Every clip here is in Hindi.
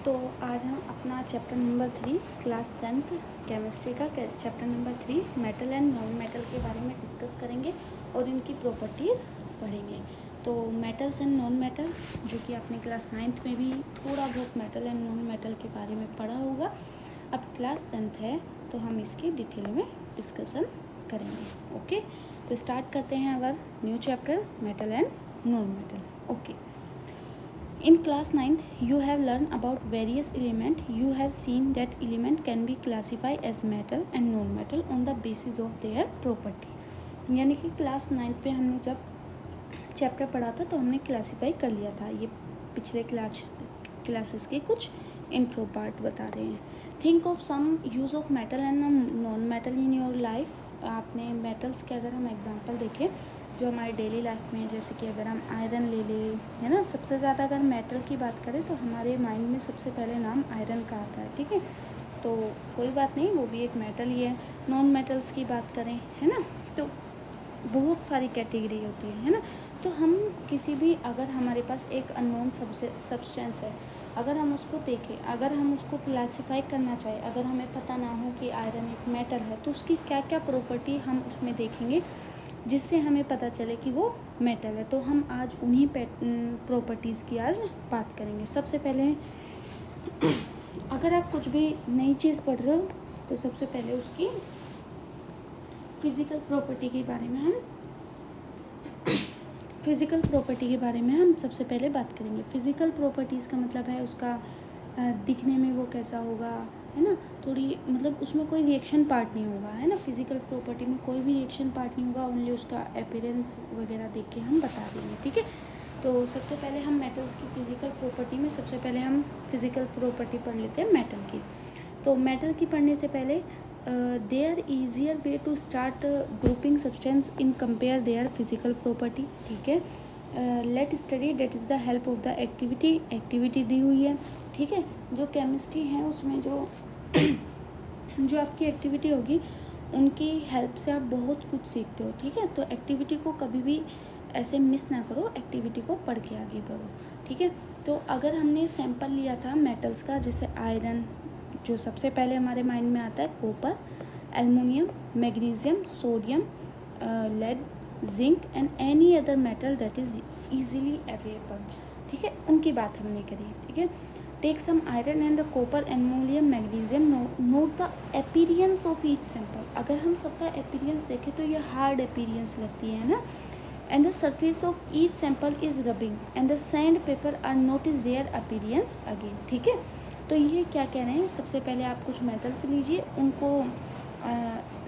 तो आज हम अपना chapter number 3 class 10th chemistry का chapter number 3 metal and non metal के बारे में डिस्कस करेंगे और इनकी प्रॉपर्टीज़ पढ़ेंगे। तो मेटल्स एंड नॉन मेटल जो कि आपने क्लास 9th में भी थोड़ा बहुत मेटल एंड नॉन मेटल के बारे में पढ़ा होगा। अब क्लास 10th है तो हम इसकी डिटेल में डिस्कशन करेंगे। ओके, तो स्टार्ट करते हैं अगर new chapter metal and non metal. Okay, in class 9th you have learned about various element. You have seen that element can be classified as metal and non metal on the basis of their property. यानी कि क्लास 9th पे हमने जब चैप्टर पढ़ा था तो हमने क्लासीफाई कर लिया था। ये पिछले क्लासेस के कुछ इंट्रो पार्ट बता रहे हैं। Think of some use of metal and non metal in your life. आपने मेटल्स के अगर हम एग्जांपल देखें जो हमारे डेली लाइफ में, जैसे कि अगर हम आयरन ले लें, है ना, सबसे ज़्यादा अगर मेटल की बात करें तो हमारे माइंड में सबसे पहले नाम आयरन का आता है। ठीक है, तो कोई बात नहीं, वो भी एक मेटल ही है। नॉन मेटल्स की बात करें, है ना, तो बहुत सारी कैटेगरी होती है ना। तो हम किसी भी, अगर हमारे पास एक अननोन सब्सटेंस है, अगर हम उसको देखें, अगर हम उसको क्लासीफाई करना चाहें, अगर हमें पता ना हो कि आयरन एक मेटल है, तो उसकी क्या क्या प्रॉपर्टी हम उसमें देखेंगे जिससे हमें पता चले कि वो मेटल है। तो हम आज उन्हीं प्रॉपर्टीज़ की आज बात करेंगे। सबसे पहले अगर आप कुछ भी नई चीज़ पढ़ रहे हो तो सबसे पहले उसकी फिज़िकल प्रॉपर्टी के बारे में हम सबसे पहले बात करेंगे। फिज़िकल प्रॉपर्टीज़ का मतलब है उसका दिखने में वो कैसा होगा, है ना, थोड़ी मतलब उसमें कोई रिएक्शन पार्ट नहीं होगा, है ना। फिज़िकल प्रॉपर्टी में कोई भी रिएक्शन पार्ट नहीं होगा, ओनली उसका अपीयरेंस वगैरह देख के हम बता देंगे। ठीक है, तो सबसे पहले हम मेटल्स की फ़िज़िकल प्रॉपर्टी में सबसे पहले हम फिज़िकल प्रॉपर्टी पढ़ लेते हैं मेटल की। तो मेटल की पढ़ने से पहले there easier way to start grouping substance in compare their physical property. ठीक है, let study that is the help of the activity दी हुई है। ठीक है, जो केमिस्ट्री है उसमें जो आपकी एक्टिविटी होगी उनकी हेल्प से आप बहुत कुछ सीखते हो। ठीक है, तो एक्टिविटी को कभी भी ऐसे मिस ना करो, एक्टिविटी को पढ़ के आगे बढ़ो। ठीक है, तो अगर हमने सैंपल लिया था मेटल्स का, जैसे आयरन, जो सबसे पहले हमारे माइंड में आता है, copper, aluminium, magnesium, sodium, lead, zinc and any other metal that is easily available. ठीक है, उनकी बात हमने करी। ठीक है, take some iron and the copper, aluminium, magnesium, note the appearance of each sample. अगर हम सबका अपीयरेंस देखें तो ये हार्ड अपीयरेंस लगती है ना। And the surface of each sample is rubbing and the sand paper are notice their appearance again. ठीक है, तो ये क्या कह रहे हैं, सबसे पहले आप कुछ मेटल्स लीजिए, उनको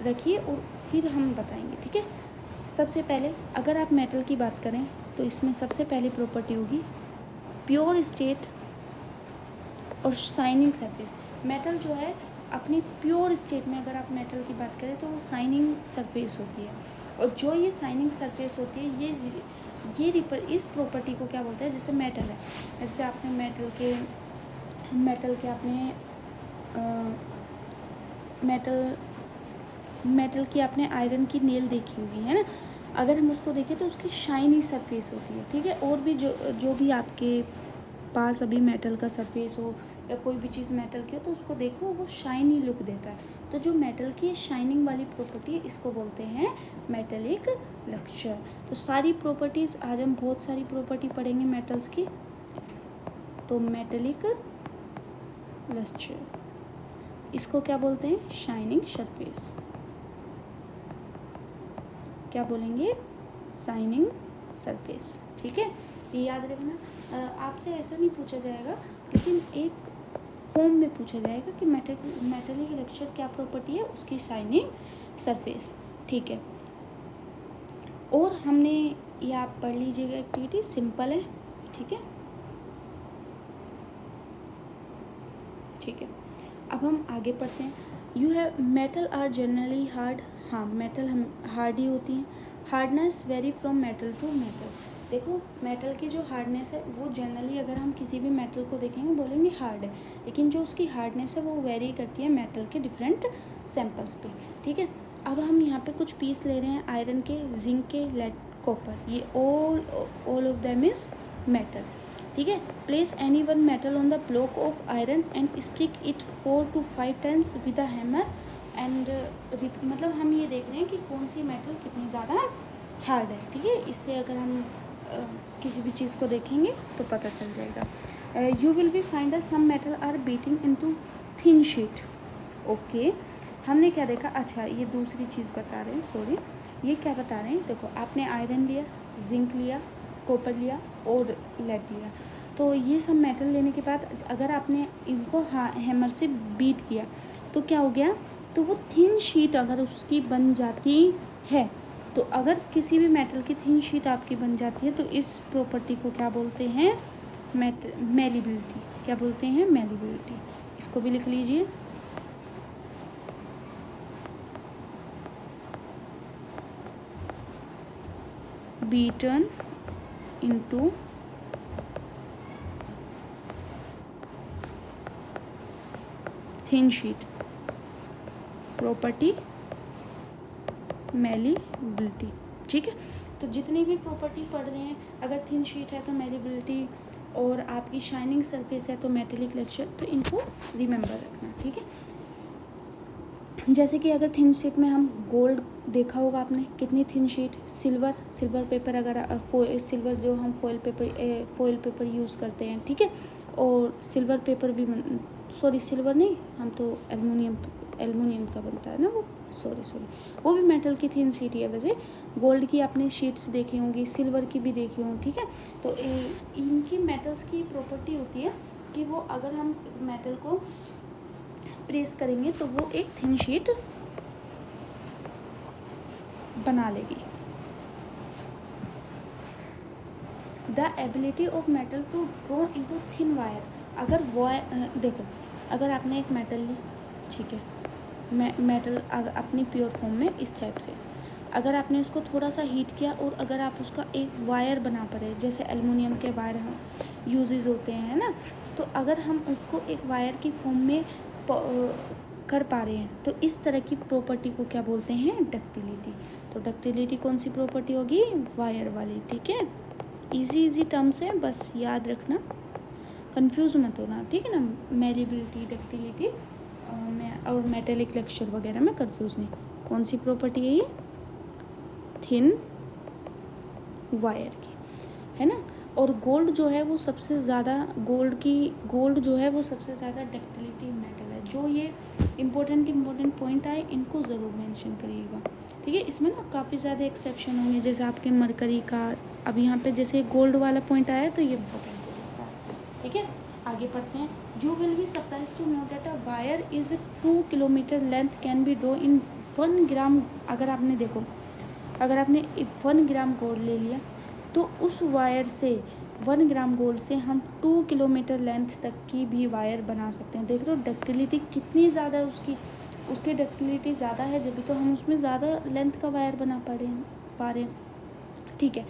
रखिए और फिर हम बताएंगे। ठीक है, सबसे पहले अगर आप मेटल की बात करें तो इसमें सबसे पहली प्रॉपर्टी होगी प्योर स्टेट और शाइनिंग सरफेस। मेटल जो है अपनी प्योर स्टेट में, अगर आप मेटल की बात करें तो वो शाइनिंग सरफेस होती है, और जो ये शाइनिंग सरफेस होती है ये इस प्रॉपर्टी को क्या बोलते हैं, जैसे मेटल है, जैसे आपने मेटल के आपने मेटल की आपने आयरन की नेल देखी होगी, है ना। अगर हम उसको देखें तो उसकी शाइनी सरफेस होती है। ठीक है, और भी जो भी आपके पास अभी मेटल का सरफेस हो या कोई भी चीज़ मेटल की हो तो उसको देखो, वो शाइनी लुक देता है। तो जो मेटल की शाइनिंग वाली प्रॉपर्टी, इसको बोलते हैं मेटेलिक लक्ष्य। तो सारी प्रॉपर्टीज़ आज हम बहुत सारी प्रॉपर्टी पढ़ेंगे मेटल्स की। तो मेटेलिक लक्ष्य, इसको क्या बोलते हैं, शाइनिंग सरफेस। क्या बोलेंगे, शाइनिंग सरफेस। ठीक है, ये याद रखना। आपसे ऐसा नहीं पूछा जाएगा, लेकिन एक फॉर्म में पूछा जाएगा कि मेटेलिक लक्ष्य क्या प्रॉपर्टी है, उसकी शाइनिंग सरफेस। ठीक है, और हमने ये आप पढ़ लीजिएगा, एक्टिविटी सिंपल है। ठीक है, ठीक है, अब हम आगे पढ़ते हैं। You have metal are generally hard. हाँ, मेटल हम हार्ड ही होती हैं। Hardness vary from metal to metal. देखो, मेटल की जो हार्डनेस है वो जनरली, अगर हम किसी भी मेटल को देखेंगे बोलेंगे हार्ड है, लेकिन जो उसकी हार्डनेस है वो वेरी करती है मेटल के डिफरेंट सैंपल्स पे। ठीक है, अब हम यहाँ पे कुछ पीस ले रहे हैं आयरन के, जिंक के, लेड, कॉपर, ये all of them is metal. ठीक है। Place any one metal on the block of iron and stick it 4 to 5 times with a hammer and मतलब हम ये देख रहे हैं कि कौन सी मेटल कितनी ज़्यादा हार्ड है, ठीक है। इससे अगर हम किसी भी चीज़ को देखेंगे तो पता चल जाएगा। You will be find some metal are beating into thin sheet. Okay, हमने क्या देखा, अच्छा ये दूसरी चीज़ बता रहे हैं, सॉरी, ये क्या बता रहे हैं, देखो आपने आयरन लिया, जिंक लिया, कॉपर लिया और लेड लिया। तो ये सब मेटल लेने के बाद अगर आपने इनको हैमर से बीट किया तो क्या हो गया, तो वो थिन शीट अगर उसकी बन जाती है, तो अगर किसी भी मेटल की थिन शीट आपकी बन जाती है तो इस प्रॉपर्टी को क्या बोलते हैं, मेलिबिलिटी। क्या बोलते हैं, मेलिबिलिटी। इसको भी लिख लीजिए। Beaten into thin sheet, property malleability, ठीक है। तो जितनी भी प्रॉपर्टी पढ़ रहे हैं, अगर थिन शीट है तो मेलिबिलिटी, और आपकी शाइनिंग सरफेस है तो मेटेलिक लेक्चर, तो इनको रिमेंबर रखना, ठीक है। जैसे कि अगर थिन शीट में हम गोल्ड देखा होगा आपने, कितनी थिन शीट, सिल्वर पेपर, अगर सिल्वर जो हम फॉइल पेपर यूज़ करते हैं, ठीक है। और सिल्वर पेपर भी सॉरी सिल्वर नहीं, हम तो एल्युमिनियम का बनता है ना वो, सॉरी वो भी मेटल की थिन शीट ही है। वैसे गोल्ड की आपने शीट्स देखी होंगी, सिल्वर की भी देखी होंगी, ठीक है। तो इनकी मेटल्स की प्रॉपर्टी होती है कि वो अगर हम मेटल को प्रेस करेंगे तो वो एक थिन शीट बना लेगी। The ability of metal to draw into thin wire. अगर देखो, अगर आपने एक मेटल ली, ठीक है, मेटल अपनी प्योर फॉर्म में इस टाइप से, अगर आपने उसको थोड़ा सा हीट किया और अगर आप उसका एक वायर बना पड़े, जैसे एल्युमिनियम के वायर हम यूजेस होते हैं, है ना, तो अगर हम उसको एक वायर की फॉर्म में कर पा रहे हैं तो इस तरह की प्रॉपर्टी को क्या बोलते हैं, डक्टिलिटी। तो डक्टिलिटी कौन सी प्रॉपर्टी होगी, वायर वाली, ठीक है। इजी टर्म्स है, बस याद रखना, कंफ्यूज मत होना, ठीक है ना। मेलिबिलिटी, डक्टिलिटी और मेटेलिक लेक्चर वगैरह में कंफ्यूज नहीं। कौन सी प्रॉपर्टी है ये, थिन वायर की, है ना। और गोल्ड जो है वो सबसे ज़्यादा गोल्ड जो है वो सबसे ज़्यादा डक्टिलिटी मेटल है। जो ये इम्पोर्टेंट पॉइंट आए इनको ज़रूर मेंशन करिएगा, ठीक है। इसमें ना काफ़ी ज़्यादा एक्सेप्शन होंगे, जैसे आपके मरकरी का, अब यहाँ पे जैसे गोल्ड वाला पॉइंट आया तो ये इम्पोर्टेंट होता है, ठीक है। आगे पढ़ते हैं। You will be surprise to know that a wire is 2 kilometre length can be draw in 1 gram. अगर आपने 1 ग्राम गोल्ड ले लिया तो उस वायर से 1 ग्राम गोल्ड से हम 2 किलोमीटर लेंथ तक की भी वायर बना सकते हैं। देख रहे हो डक्टिलिटी कितनी ज़्यादा है उसकी डक्टिलिटी ज़्यादा है, जब भी तो हम उसमें ज़्यादा लेंथ का वायर बना पा रहे हैं, ठीक है।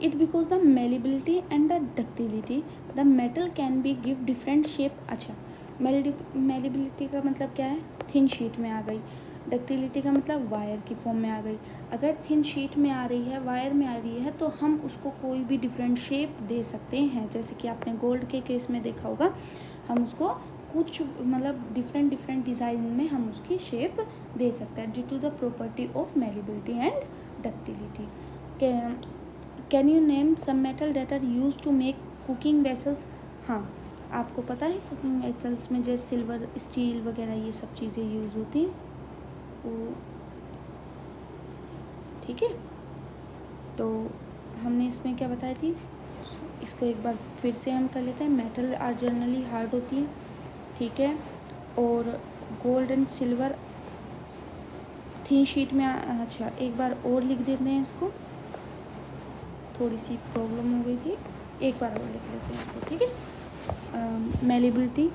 It because the malleability and the ductility the metal can be give different shape. अच्छा, मेलिबिलिटी का मतलब क्या है, थिन शीट में आ गई। डक्टिलिटी का मतलब वायर की फॉर्म में आ गई। अगर थिन शीट में आ रही है, वायर में आ रही है, तो हम उसको कोई भी डिफरेंट शेप दे सकते हैं। जैसे कि आपने गोल्ड के केस में देखा होगा, हम उसको कुछ मतलब डिफरेंट डिज़ाइन में हम उसकी शेप दे सकते हैं due to the property of malleability and ductility. Can you name some metal that are use to make cooking vessels. हाँ, आपको पता है कुकिंग वेसल्स में जैसे सिल्वर, स्टील वगैरह ये सब चीज़ें यूज़ होती हैं, ठीक है। तो हमने इसमें क्या बताई थी, इसको एक बार फिर से हम कर लेते हैं। मेटल आर जनरली हार्ड होती है, ठीक है, और gold and silver thin sheet में अच्छा एक बार और लिख देते हैं इसको, थोड़ी सी प्रॉब्लम हो गई थी, एक बार और लिख लेते हैं इसको, ठीक है। मेलिबिलिटी,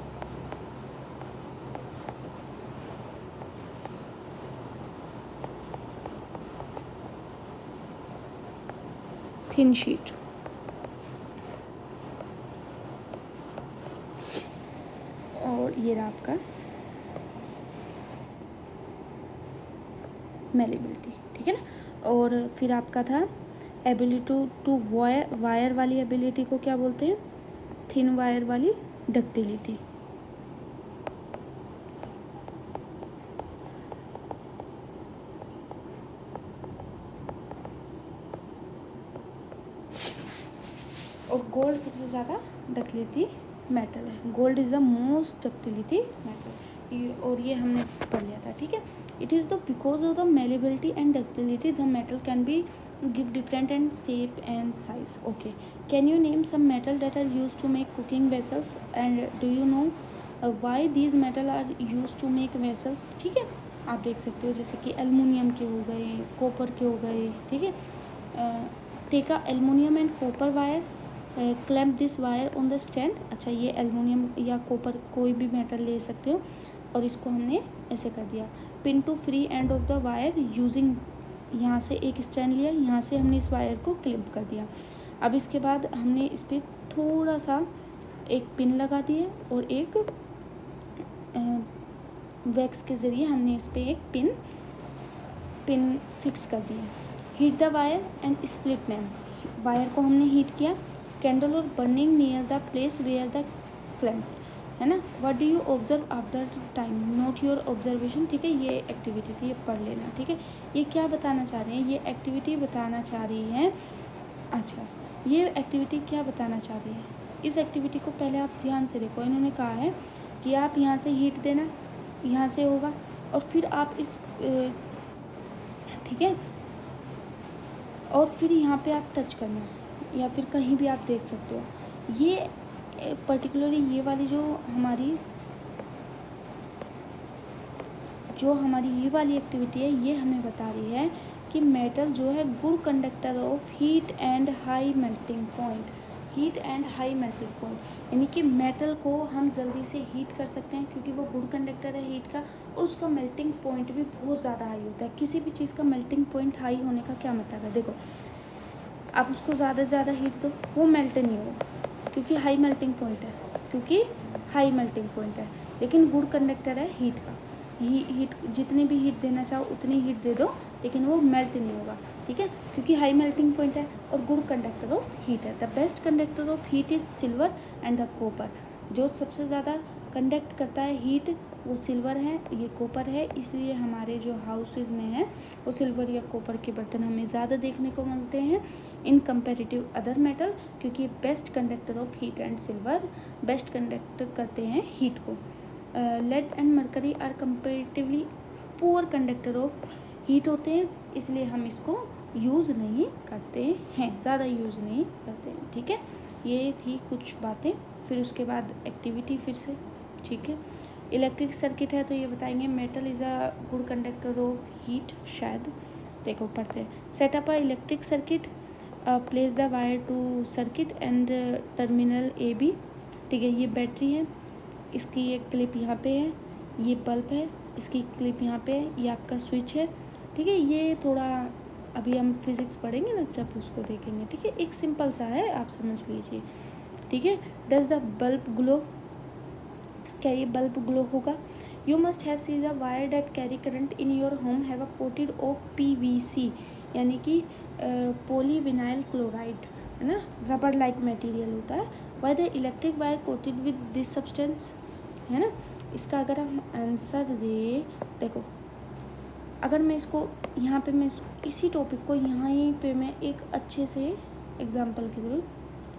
थिन शीट, और ये रहा आपका मेलिबिलिटी, ठीक है ना। और फिर आपका था एबिलिटी टू वायर वाली एबिलिटी को क्या बोलते हैं, थिन वायर वाली डक्टिलिटी। और गोल्ड सबसे ज़्यादा डक्टिलिटी मेटल है। Gold is the most ductility metal, और ये हमने पढ़ लिया था, ठीक है। It is the because of the malleability and ductility the metal can be give different and shape and size. Okay, can you name some metal that are use to make cooking vessels and do you know why these metal are use to make vessels. ठीक है, आप देख सकते हो जैसे कि एलुमिनियम के हो गए, कॉपर के हो गए, ठीक है। Take a aluminium and copper wire, clamp this wire on the stand. अच्छा, ये एलुमिनियम या कॉपर कोई भी मेटल ले सकते हो, और इसको हमने ऐसे कर दिया। Pin to free end of the wire using, यहाँ से एक स्टैंड लिया, यहाँ से हमने इस वायर को क्लिप कर दिया। अब इसके बाद हमने इस पर थोड़ा सा एक पिन लगा दिए, और एक वैक्स के ज़रिए हमने इस पर एक पिन फिक्स कर दिया। Heat the wire and split name, wire को हमने हीट किया। कैंडल और burning near the place where the clamp, है ना। What do you observe after time, note your observation. ठीक है, ये एक्टिविटी थी, ये पढ़ लेना, ठीक है। ये क्या बताना चाह रहे हैं, ये एक्टिविटी बताना चाह रही है। अच्छा, ये एक्टिविटी क्या बताना चाह रही है, इस एक्टिविटी को पहले आप ध्यान से देखो। इन्होंने कहा है कि आप यहाँ से हीट देना, यहाँ से होगा, और फिर आप इस ठीक है, और फिर यहाँ पे आप टच करना, या फिर कहीं भी आप देख सकते हो। ये पर्टिकुलरली ये वाली जो हमारी ये वाली एक्टिविटी है, ये हमें बता रही है कि मेटल जो है good conductor of heat and high melting point, heat and high melting point, यानी कि मेटल को हम जल्दी से हीट कर सकते हैं क्योंकि वो गुड कंडक्टर है हीट का, और उसका मेल्टिंग पॉइंट भी बहुत ज़्यादा हाई होता है। किसी भी चीज़ का मेल्टिंग पॉइंट हाई होने का क्या मतलब है, देखो आप उसको ज़्यादा से ज़्यादा हीट दो, वो मेल्ट नहीं होगा क्योंकि हाई मेल्टिंग पॉइंट है, लेकिन गुड कंडक्टर है हीट का, हीट जितनी भी हीट देना चाहो उतनी हीट दे दो, लेकिन वो मेल्ट नहीं होगा, ठीक है, क्योंकि हाई मेल्टिंग पॉइंट है और गुड कंडक्टर ऑफ हीट है। The best conductor of heat is silver and the copper, जो सबसे ज़्यादा कंडक्ट करता है हीट वो सिल्वर है, ये कॉपर है, इसलिए हमारे जो हाउसेज में है वो सिल्वर या कॉपर के बर्तन हमें ज़्यादा देखने को मिलते हैं इन कंपेरेटिव अदर मेटल, क्योंकि best conductor of heat and silver best conduct करते हैं हीट को। Lead and mercury are comparatively poor conductor of heat होते हैं, इसलिए हम इसको यूज़ नहीं करते हैं, ज़्यादा यूज़ नहीं करते हैं, ठीक है। ये थी कुछ बातें, फिर उसके बाद एक्टिविटी फिर से, ठीक है। इलेक्ट्रिक सर्किट है तो ये बताएंगे metal is a good conductor of heat, शायद देखो पढ़ते हैं। Setup a electric circuit, place the wire to circuit and terminal A B, ठीक है। ये बैटरी है, इसकी एक क्लिप यहाँ पे है, ये बल्ब है, इसकी क्लिप यहाँ पे है, ये आपका स्विच है, ठीक है। ये थोड़ा अभी हम फिज़िक्स पढ़ेंगे ना जब उसको देखेंगे, ठीक है। एक सिंपल सा है, आप समझ लीजिए, ठीक है। डज द बल्ब ग्लो, क्या ये बल्ब ग्लो होगा। You must have see the wire that carry current in your home have a coated of PVC, यानी कि पॉलीविनाइल क्लोराइड, है ना, रबर लाइक मटेरियल होता है। Why the electric wire coated with this substance, है ना। इसका अगर हम आंसर दे, देखो अगर मैं इसको यहाँ पे मैं इसी टॉपिक को यहाँ पे मैं एक अच्छे से एग्जाम्पल के थ्रू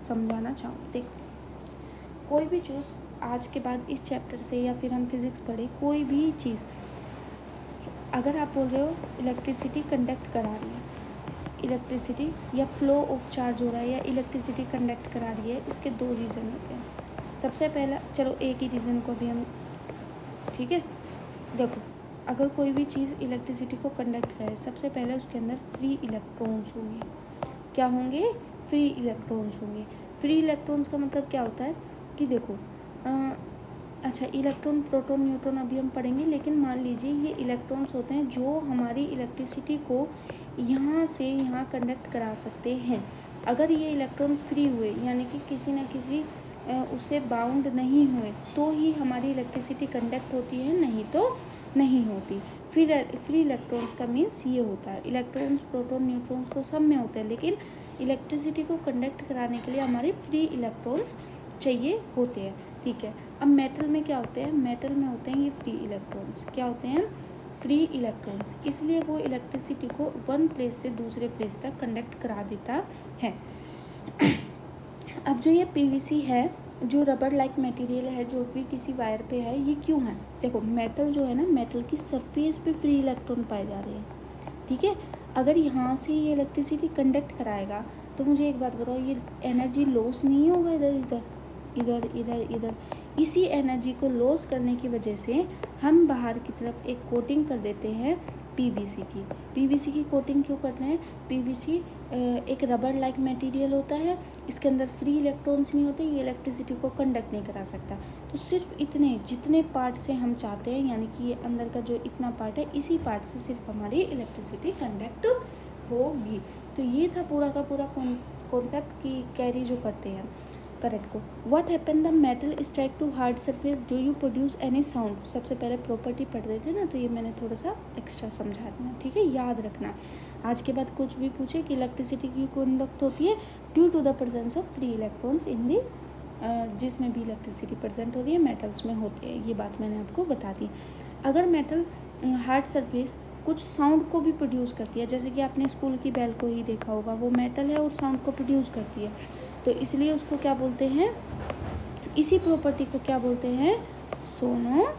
समझाना चाहूँ। देखो कोई भी चीज़ आज के बाद इस चैप्टर से या फिर हम फिज़िक्स पढ़े कोई भी चीज़, अगर आप बोल रहे हो इलेक्ट्रिसिटी कंडक्ट करा रही है, इलेक्ट्रिसिटी या फ्लो ऑफ चार्ज हो रहा है या इलेक्ट्रिसिटी कंडक्ट करा रही है, इसके दो रीज़न होते हैं। सबसे पहला, चलो एक ही रीज़न को भी हम, ठीक है, देखो अगर कोई भी चीज़ इलेक्ट्रिसिटी को कंडक्ट करे, सबसे पहले उसके अंदर फ्री इलेक्ट्रॉन्स होंगे। क्या होंगे, फ्री इलेक्ट्रॉन्स होंगे। फ्री इलेक्ट्रॉन्स का मतलब क्या होता है कि देखो अच्छा, इलेक्ट्रॉन प्रोटॉन न्यूट्रॉन अभी हम पढ़ेंगे, लेकिन मान लीजिए ये इलेक्ट्रॉन्स होते हैं जो हमारी इलेक्ट्रिसिटी को यहाँ से यहाँ कंडक्ट करा सकते हैं। अगर ये इलेक्ट्रॉन फ्री हुए, यानी कि किसी न किसी उससे बाउंड नहीं हुए, तो ही हमारी इलेक्ट्रिसिटी कंडक्ट होती है, नहीं तो नहीं होती। फ्री इलेक्ट्रॉन्स का मीन्स ये होता है। इलेक्ट्रॉन्स प्रोटॉन न्यूट्रॉन्स तो सब में होते हैं, लेकिन इलेक्ट्रिसिटी को कंडक्ट कराने के लिए हमारे फ्री इलेक्ट्रॉन्स चाहिए होते हैं, ठीक है। अब मेटल में क्या होते हैं, मेटल में होते हैं ये फ्री इलेक्ट्रॉन्स। क्या होते हैं, फ्री इलेक्ट्रॉन्स, इसलिए वो इलेक्ट्रिसिटी को वन प्लेस से दूसरे प्लेस तक कंडक्ट करा देता है। अब जो ये पीवीसी है, जो रबर लाइक मटेरियल है, जो भी किसी वायर पे है, ये क्यों है, देखो मेटल जो है ना, मेटल की सरफेस पे फ्री इलेक्ट्रॉन पाए जा रहे हैं, ठीक है। अगर यहाँ से ये इलेक्ट्रिसिटी कंडक्ट कराएगा तो मुझे एक बात बताओ, ये एनर्जी लॉस नहीं होगा इधर इधर इधर इधर इधर। इसी एनर्जी को लॉस करने की वजह से हम बाहर की तरफ एक कोटिंग कर देते हैं पीवीसी की। पीवीसी की कोटिंग क्यों करते हैं, पीवीसी एक रबर लाइक मटेरियल होता है, इसके अंदर फ्री इलेक्ट्रॉन्स नहीं होते, ये इलेक्ट्रिसिटी को कंडक्ट नहीं करा सकता। तो सिर्फ इतने जितने पार्ट से हम चाहते हैं, यानी कि ये अंदर का जो इतना पार्ट है, इसी पार्ट से सिर्फ हमारी इलेक्ट्रिसिटी कंडक्ट होगी। तो ये था पूरा का पूरा कॉन्सेप्ट की कैरी जो करते हैं करंट को। What happen the metal strike to hard surface, do you produce any sound. सबसे पहले प्रॉपर्टी पढ़ रहे थे ना, तो ये मैंने थोड़ा सा एक्स्ट्रा समझा दिया, ठीक है। याद रखना, आज के बाद कुछ भी पूछे कि इलेक्ट्रिसिटी की कंडक्ट होती है due to the presence of free electrons in the, जिसमें भी इलेक्ट्रिसिटी प्रेजेंट हो रही है मेटल्स में होते हैं, ये बात मैंने आपको बता दी। अगर मेटल हार्ड सरफेस कुछ साउंड को भी प्रोड्यूस करती है, जैसे कि आपने स्कूल की बेल को ही देखा होगा, वो मेटल है और साउंड को प्रोड्यूस करती है, तो इसलिए उसको क्या बोलते हैं, इसी प्रॉपर्टी को क्या बोलते हैं, सोनोरस।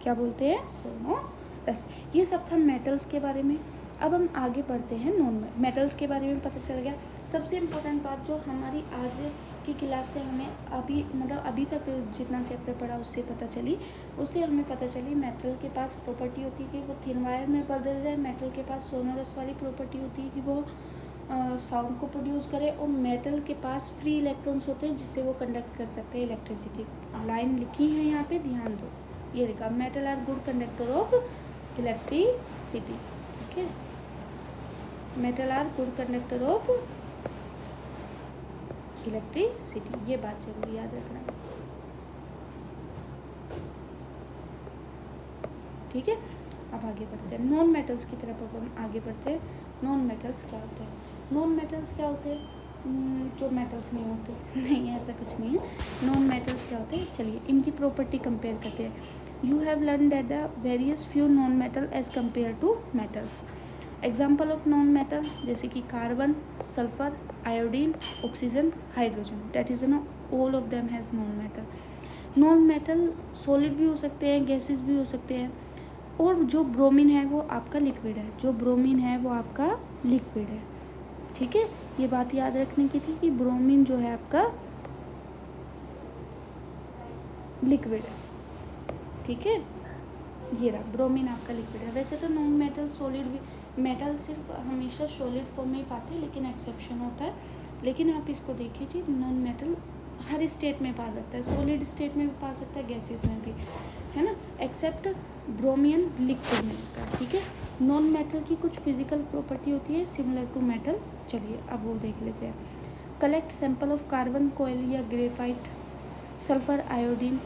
क्या बोलते हैं, सोनोरस। ये सब था मेटल्स के बारे में। अब हम आगे बढ़ते हैं नॉन मेटल्स के बारे में पता चल गया। सबसे इम्पोर्टेंट बात जो हमारी आज की क्लास से हमें अभी तक जितना चैप्टर पढ़ा उससे पता चली, उससे हमें पता चली मेटल के पास प्रॉपर्टी होती है कि वो थिन वायर में बदल जाए, मेटल के पास सोनोरस वाली प्रॉपर्टी होती है कि वो साउंड को प्रोड्यूस करे, और मेटल के पास फ्री इलेक्ट्रॉन्स होते हैं जिससे वो कंडक्ट कर सकते हैं इलेक्ट्रिसिटी। लाइन लिखी है यहाँ पे, ध्यान दो, ये लिखा metal are good conductor of electricity, ठीक है। Metal are good conductor of electricity, ये बात जरूर याद रखना, ठीक है। अब आगे बढ़ते हैं नॉन मेटल्स की तरफ। अब हम आगे बढ़ते हैं, नॉन मेटल्स क्या होते हैं। नॉन मेटल्स क्या होते हैं, जो मेटल्स नहीं होते, नहीं ऐसा कुछ नहीं है। नॉन मेटल्स क्या होते हैं, चलिए इनकी प्रॉपर्टी कंपेयर करते हैं। You have learn that the various few non metal as compare to metals. Example of non metal जैसे कि carbon, sulphur, iodine, oxygen, hydrogen, that is know all of them has non metal. Non metal solid भी हो सकते हैं, गैसेस भी हो सकते हैं, और जो ब्रोमीन है वो आपका लिक्विड है, जो ब्रोमीन है वो आपका लिक्विड है, ठीक है। ये बात याद रखने की थी कि ब्रोमीन जो है आपका लिक्विड है, ठीक है। ये रहा ब्रोमीन आपका लिक्विड है। वैसे तो नॉन मेटल सॉलिड भी, मेटल सिर्फ हमेशा सॉलिड फॉर्म में ही पाते हैं, लेकिन एक्सेप्शन होता है। लेकिन आप इसको देखिए जी, नॉन मेटल हर स्टेट में पा सकता है, सॉलिड स्टेट में भी पा सकता है, गैसेस में भी, है ना, एक्सेप्ट ब्रोमियन लिक्विड में होता है, ठीक है। नॉन मेटल की कुछ फिजिकल प्रॉपर्टी होती है सिमिलर टू मेटल, चलिए अब वो देख लेते हैं। कलेक्ट सैंपल ऑफ कार्बन कोयल या ग्रेफाइट, सल्फर, आयोडीन,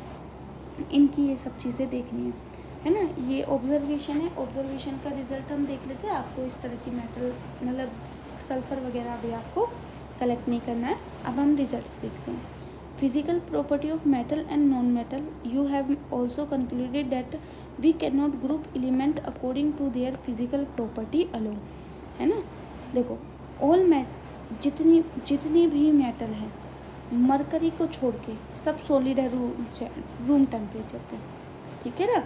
इनकी ये सब चीज़ें देखनी है ना। ये ऑब्जर्वेशन है, ऑब्जर्वेशन का रिजल्ट हम देख लेते हैं। आपको इस तरह की मेटल मतलब सल्फर वगैरह भी आपको कलेक्ट नहीं करना है। अब हम रिजल्ट्स देखते हैं। Physical property of metal and non metal, you have also concluded that we can not group element according to their physical property alone, है ना। देखो ऑल जितनी भी मेटल है, मरकरी को छोड़ के सब सॉलिड है रूम टेम्परेचर पे, ठीक है ना।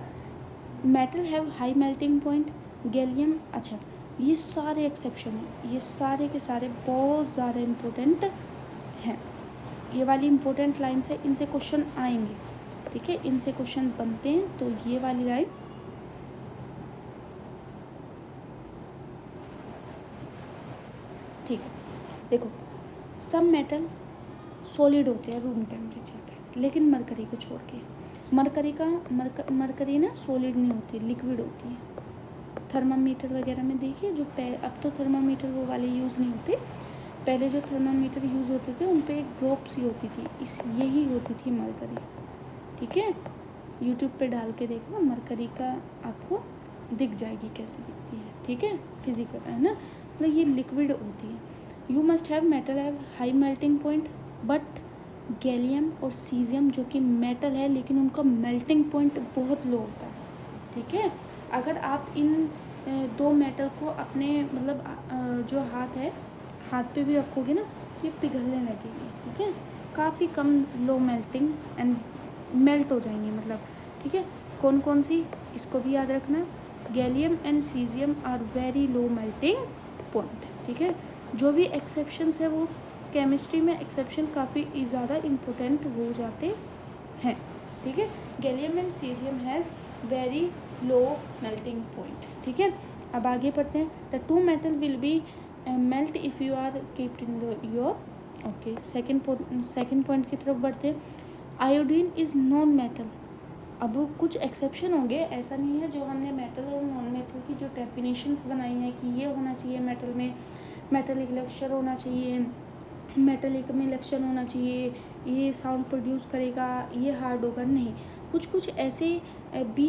Metal have high melting point, gallium, अच्छा ये सारे एक्सेप्शन हैं, ये सारे के सारे बहुत ज़्यादा इम्पोर्टेंट हैं। ये वाली इम्पोर्टेंट लाइन से इनसे क्वेश्चन आएंगे, ठीक है, इनसे क्वेश्चन बनते हैं। तो ये वाली लाइन, ठीक है, देखो सब मेटल सॉलिड होते हैं रूम टेम्परेचर पे, लेकिन मरकरी को छोड़ के। मरकरी ना सॉलिड नहीं होती, लिक्विड होती है। थर्मामीटर वगैरह में देखिए, जो अब तो थर्मामीटर वो वाले यूज़ नहीं होते, पहले जो थर्मामीटर यूज़ होते थे उन पे एक ड्रॉप सी होती थी, यही होती थी मरकरी, ठीक है। यूट्यूब पे डाल के देखना, मरकरी का आपको दिख जाएगी कैसे दिखती है, ठीक है, फिजिकल है ना, मतलब ये लिक्विड होती है। You must have metal have high melting point, but gallium और सीजियम जो कि मेटल है लेकिन उनका मेल्टिंग पॉइंट बहुत लो होता है, ठीक है। अगर आप इन दो मेटल को अपने मतलब जो हाथ है, हाथ पे भी रखोगे ना, ये पिघलने लगेंगे, ठीक है, काफ़ी कम लो मेल्टिंग एंड मेल्ट हो जाएंगे मतलब, ठीक है। कौन कौन सी, इसको भी याद रखना, gallium and caesium are very low melting point, ठीक है। जो भी एक्सेप्शंस है वो केमिस्ट्री में एक्सेप्शन काफ़ी ज़्यादा इम्पोर्टेंट हो जाते हैं, ठीक है। Gallium and caesium has very low melting point, ठीक है। अब आगे पढ़ते हैं। The two metal will be melt if you are kept in the your, okay. Second point की तरफ बढ़ते हैं। Iodine is non metal. अब कुछ एक्सेप्शन होंगे, ऐसा नहीं है जो हमने मेटल और नॉन मेटल की जो डेफिनेशंस बनाई हैं कि ये होना चाहिए मेटल में, मेटलिक लेक्चर होना चाहिए, मेटलिक में लेक्चर होना चाहिए, ये साउंड प्रोड्यूस करेगा, ये हार्ड होगा, नहीं। कुछ कुछ ऐसे भी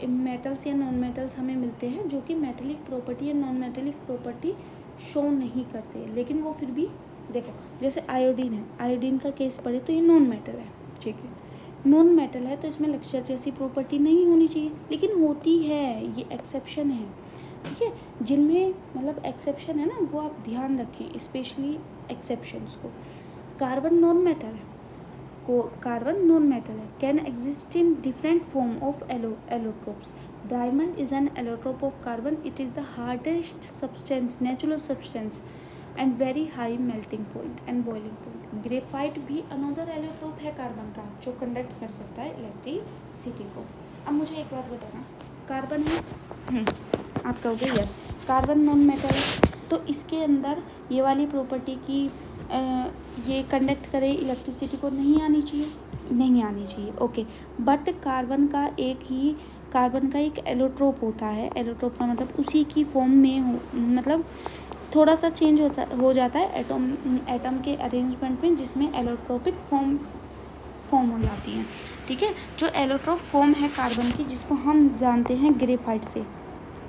मेटल्स या नॉन मेटल्स हमें मिलते हैं जो कि मेटलिक प्रॉपर्टी या नॉन मेटलिक प्रॉपर्टी शो नहीं करते, लेकिन वो फिर भी, देखो जैसे आयोडीन है, आयोडीन का केस पढ़े तो ये नॉन मेटल है, ठीक है। नॉन मेटल है तो इसमें लेक्चर जैसी प्रॉपर्टी नहीं होनी चाहिए, लेकिन होती है, ये एक्सेप्शन है, ठीक है। जिनमें मतलब एक्सेप्शन है ना, वो आप ध्यान रखें, स्पेशली एक्सेप्शंस को। कार्बन नॉन मेटल है, को कार्बन नॉन मेटल है, can exist in different form of allotropes. Diamond is an allotrope of carbon, it is the hardest substance, natural substance and very high melting point and boiling point. Graphite भी अनदर एलोट्रोप है कार्बन का, जो कंडक्ट कर सकता है इलेक्ट्रिसिटी को। अब मुझे एक बात बताना, कार्बन है, आप कहोगे यस कार्बन नॉन मेटल है, तो इसके अंदर ये वाली प्रॉपर्टी की ये कंडक्ट करे इलेक्ट्रिसिटी को, नहीं आनी चाहिए, नहीं आनी चाहिए, ओके। बट कार्बन का एक एलोट्रोप होता है, एलोट्रोप का मतलब उसी की फॉर्म में हो, मतलब थोड़ा सा चेंज हो जाता है एटम के अरेंजमेंट में, जिसमें एलोट्रोपिक फॉर्म हो जाती हैं, ठीक है। जो एलोट्रोप फॉर्म है कार्बन की, जिसको हम जानते हैं ग्रेफाइट से,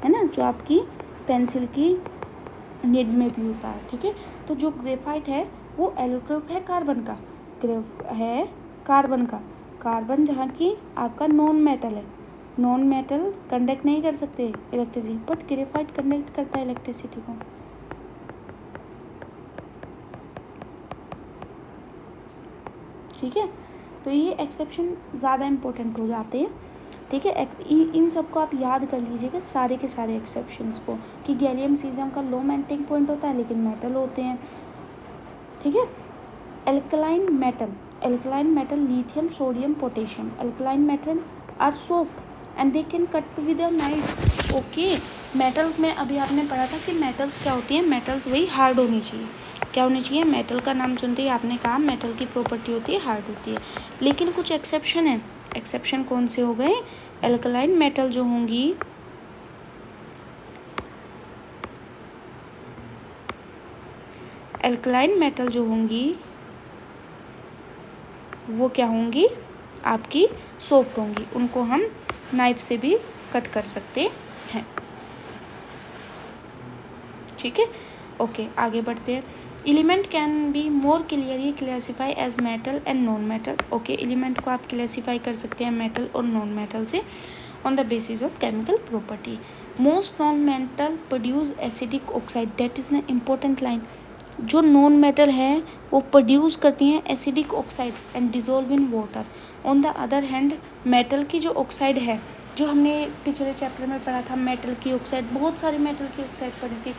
है ना, जो आपकी पेंसिल की निब में भी होता है, ठीक है। तो जो ग्रेफाइट है वो एलोट्रोप है कार्बन का, है कार्बन का, कार्बन जहाँ की आपका नॉन मेटल है, नॉन मेटल कंडक्ट नहीं कर सकते इलेक्ट्रिसिटी, बट ग्रेफाइट कंडक्ट करता है इलेक्ट्रिसिटी को, ठीक है। तो ये एक्सेप्शन ज़्यादा इम्पोर्टेंट हो जाते हैं, ठीक है। इन सबको आप याद कर लीजिएगा, सारे के सारे एक्सेप्शंस को, कि गैलियम सीजियम का लो मेल्टिंग पॉइंट होता है लेकिन मेटल होते हैं, ठीक है। Alkaline metal lithium sodium potassium, alkaline metal are soft and they can cut with a knife, okay. Metal में अभी आपने पढ़ा था कि मेटल्स क्या होती हैं, मेटल्स वही हार्ड होनी चाहिए, क्या होनी चाहिए, मेटल का नाम सुनते ही आपने कहा मेटल की प्रॉपर्टी होती है हार्ड होती है, लेकिन कुछ एक्सेप्शन है। एक्सेप्शन कौन से हो गए, एल्कलाइन मेटल जो होंगी, एल्कलाइन मेटल जो होंगी वो क्या होंगी, आपकी सॉफ्ट होंगी, उनको हम नाइफ से भी कट कर सकते हैं, ठीक है, ओके। आगे बढ़ते हैं। Element can be more clearly classify as metal and non metal, okay. Element को आप क्लासीफाई कर सकते हैं मेटल और नॉन मेटल से on the basis of chemical property. Most non metal produce acidic oxide, that is an important line. जो नॉन मेटल है वो प्रोड्यूस करती हैं acidic oxide and dissolve in water. On the other hand metal की जो ऑक्साइड है, जो हमने पिछले चैप्टर में पढ़ा था, मेटल की ऑक्साइड, बहुत सारी मेटल की ऑक्साइड पढ़ी थी,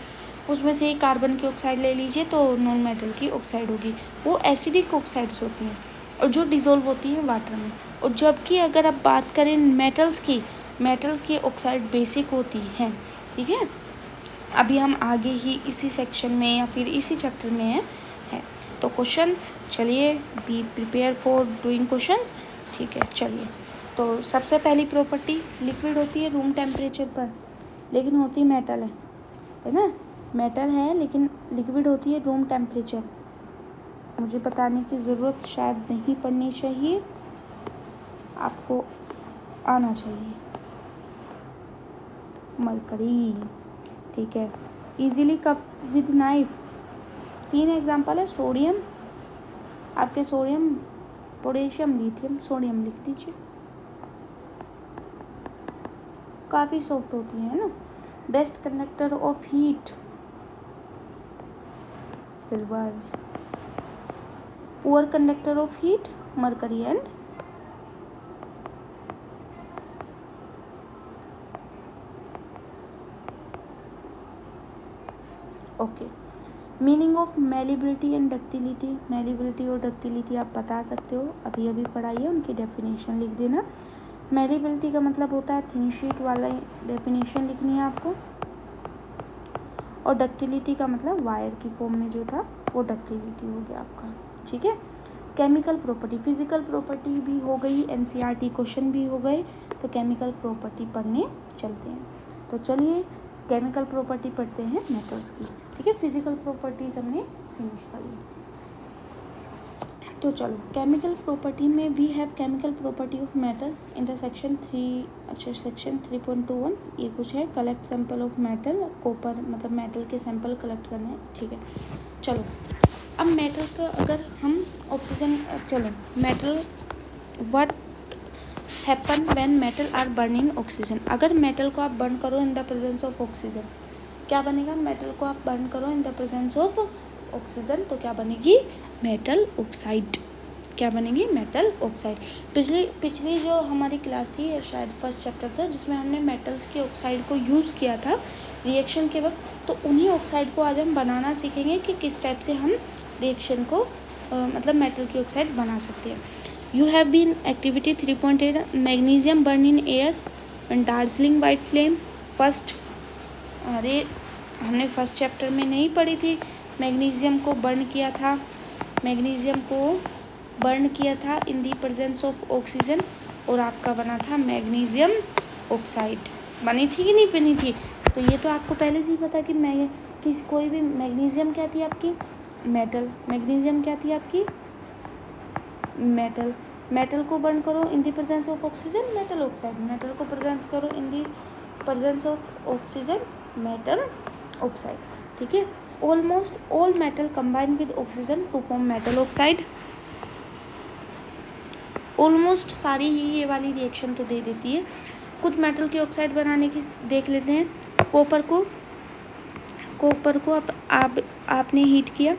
उसमें से ही कार्बन की ऑक्साइड ले लीजिए तो नॉन मेटल की ऑक्साइड होगी, वो एसिडिक ऑक्साइड्स होती हैं और जो डिज़ोल्व होती हैं वाटर में। और जबकि अगर आप बात करें मेटल्स की, मेटल की ऑक्साइड बेसिक होती हैं, ठीक है। अभी हम आगे ही इसी सेक्शन में या फिर इसी चैप्टर में है तो क्वेश्चंस, चलिए be prepare for doing questions, ठीक है। चलिए, तो सबसे पहली प्रॉपर्टी, लिक्विड होती है रूम टेम्परेचर पर लेकिन होती मेटल है ना, मेटल है लेकिन लिक्विड होती है रूम टेम्परेचर। मुझे बताने की ज़रूरत शायद नहीं पड़नी चाहिए, आपको आना चाहिए। मरकरी, ठीक है। Easily cup with knife, 3 example है। सोडियम, आपके सोडियम, पोटेशियम, लिथियम। सोडियम लिख दीजिए, काफ़ी सॉफ्ट होती है ना। Best conductor of heat, silver. Poor conductor of heat, mercury and okay. Meaning of malleability and ductility, malleability और डक्टिलिटी आप बता सकते हो, अभी अभी पढ़ाइए, उनकी डेफिनेशन लिख देना। मेलिबिलिटी का मतलब होता है थिन शीट वाला, डेफिनेशन लिखनी है आपको। और डक्टिलिटी का मतलब वायर की फॉर्म में जो था वो डक्टिलिटी हो गया आपका, ठीक है। केमिकल प्रॉपर्टी, फिजिकल प्रॉपर्टी भी हो गई, एनसीईआरटी क्वेश्चन भी हो गए, तो केमिकल प्रॉपर्टी पढ़ने चलते हैं। तो चलिए केमिकल प्रॉपर्टी पढ़ते हैं मेटल्स की, ठीक है। फिजिकल प्रॉपर्टीज हमने फिनिश कर ली, तो चलो केमिकल प्रॉपर्टी में we have chemical property of metal in the section 3, अच्छा सेक्शन 3.21 ये कुछ है। Collect sample of metal, copper मतलब मेटल के सैंपल कलेक्ट करने हैं, ठीक है। चलो अब मेटल का अगर हम ऑक्सीजन, चलो metal what happen when metal are burn in oxygen. अगर मेटल को आप बर्न करो in the presence of oxygen, क्या बनेगा? मेटल को आप बर्न करो in the presence of oxygen तो क्या बनेगी? Metal oxide. क्या बनेगी? Metal oxide. पिछली जो हमारी क्लास थी, शायद फर्स्ट चैप्टर था, जिसमें हमने मेटल्स के ऑक्साइड को यूज़ किया था रिएक्शन के वक्त, तो उन्हीं ऑक्साइड को आज हम बनाना सीखेंगे कि किस टाइप से हम रिएक्शन को मतलब मेटल की ऑक्साइड बना सकते हैं। You have been activity 3.8 magnesium burn in air dazzling white flame. First, अरे हमने फर्स्ट चैप्टर में नहीं पढ़ी थी, मैग्नीशियम को बर्न किया था, मैग्नीशियम को बर्न किया था इन दी प्रेजेंस ऑफ ऑक्सीजन, और आपका बना था मैग्नीशियम ऑक्साइड। बनी थी कि नहीं बनी थी? तो ये तो आपको पहले से ही पता कि कोई भी मैग्नीशियम क्या थी आपकी? मेटल। मैग्नीशियम क्या थी आपकी? मेटल। मेटल को बर्न करो in the presence of oxygen, metal oxide. Metal को प्रेजेंस करो in the presence of oxygen, metal oxide, ठीक है। Almost all metal combine with oxygen to form metal oxide. Almost सारी ही ये वाली रिएक्शन तो दे देती है। कुछ मेटल की ऑक्साइड बनाने की देख लेते हैं। कॉपर को आपने हीट किया,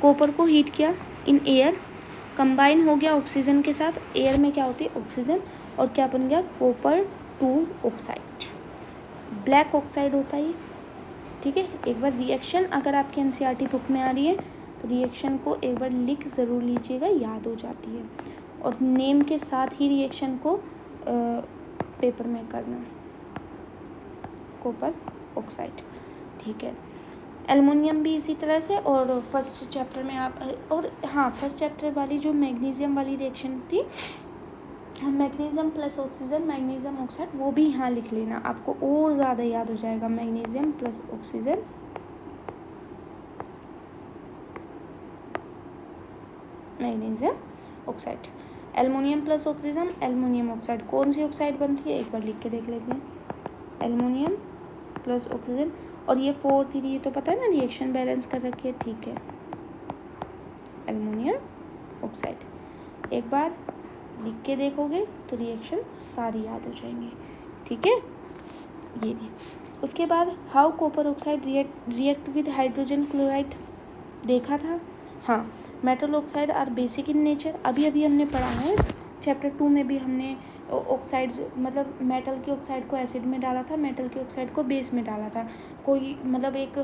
कॉपर को हीट किया इन एयर, कंबाइन हो गया ऑक्सीजन के साथ। एयर में क्या होती है? ऑक्सीजन, और क्या बन गया? Copper 2 oxide. ब्लैक ऑक्साइड होता है ये, ठीक है। एक बार रिएक्शन अगर आपकी एनसीईआरटी बुक में आ रही है तो रिएक्शन को एक बार लिख ज़रूर लीजिएगा, याद हो जाती है। और नेम के साथ ही रिएक्शन को पेपर में करना, कॉपर ऑक्साइड, ठीक है। एल्युमिनियम भी इसी तरह से। और फर्स्ट चैप्टर में आप, और हाँ फर्स्ट चैप्टर वाली जो मैग्नीशियम वाली रिएक्शन थी, magnesium plus oxygen, magnesium oxide, वो भी यहाँ लिख लेना, आपको और ज़्यादा याद हो जाएगा। Magnesium plus oxygen, magnesium oxide. Aluminium plus oxygen, aluminium oxide. कौन सी ऑक्साइड बनती है एक बार लिख के देख लेते हैं। एल्युमिनियम प्लस ऑक्सीजन, और ये 4 3 ये तो पता है ना, रिएक्शन बैलेंस कर रखी है, ठीक है। एल्युमिनियम ऑक्साइड एक बार लिख के देखोगे तो रिएक्शन सारी याद हो जाएंगे, ठीक है। ये नहीं। उसके बाद how copper oxide react with hydrogen chloride देखा था। हाँ, metal oxide are basic in nature, अभी अभी हमने पढ़ा है चैप्टर 2 में भी। हमने ऑक्साइड्स मतलब मेटल की ऑक्साइड को एसिड में डाला था, मेटल की ऑक्साइड को बेस में डाला था। कोई मतलब एक